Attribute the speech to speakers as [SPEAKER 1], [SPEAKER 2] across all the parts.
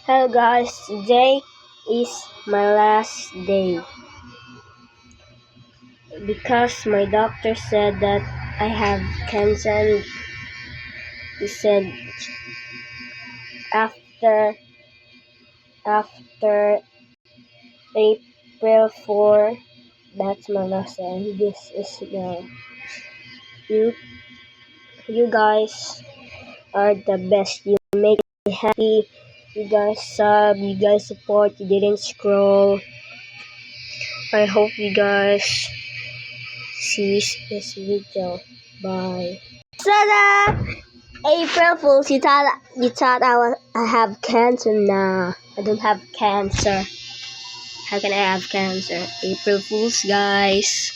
[SPEAKER 1] Hello guys, today is my last day because my doctor said that I have cancer. And he said after April 4, that's my last day. And this is you guys are the best. You make me happy. You guys sub, you guys support, you didn't scroll. I hope you guys see this video. Bye. Ta-da! April Fools, you thought I have cancer? Nah, I don't have cancer. How can I have cancer? April Fools, guys.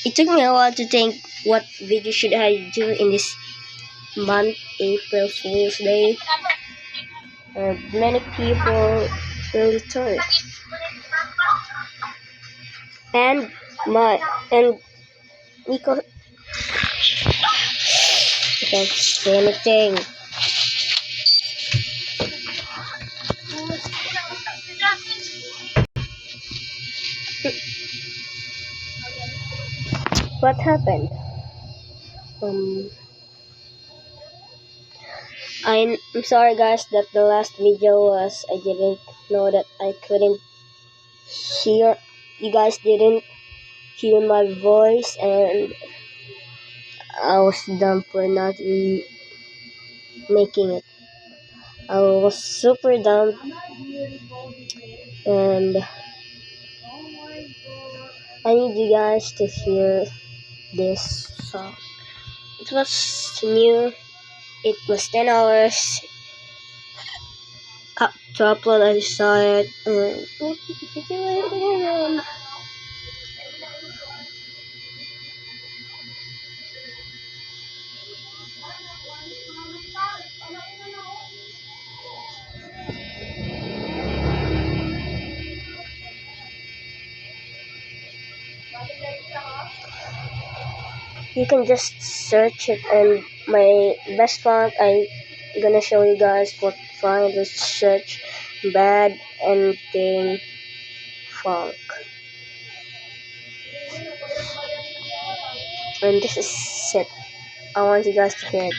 [SPEAKER 1] It took me a while to think what video should I do in this month, April Fools Day. Many people really thought. And Nico, I can't say anything. What happened? I'm sorry guys that the last video was I didn't know that I couldn't hear. You guys didn't hear my voice and I was dumb for not really making it. I was super dumb and I need you guys to hear this song. It was new. It was 10 hours up to upload. I saw it. You can just search it, and my best font I'm gonna show you guys what font. Just search Bad Ending Funk, and this is it. I want you guys to hear it.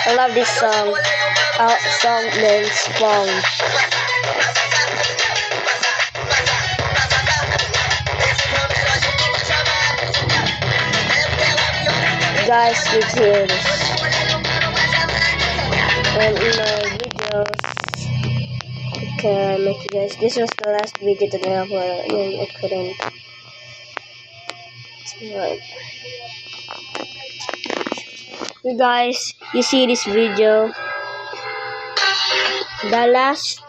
[SPEAKER 1] I love this song. Our song named Funk. Guys, you hear this. And in my videos, I can make you guys. This was the last video that I uploaded, and I couldn't. Right. You guys, you see this video? The last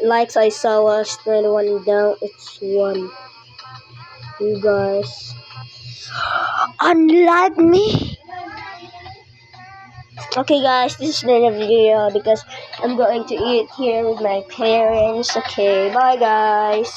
[SPEAKER 1] likes I saw was 21. Now it's 1. You guys unlike me. Okay guys, this is the end of the video because I'm going to eat here with my parents. Okay, bye guys.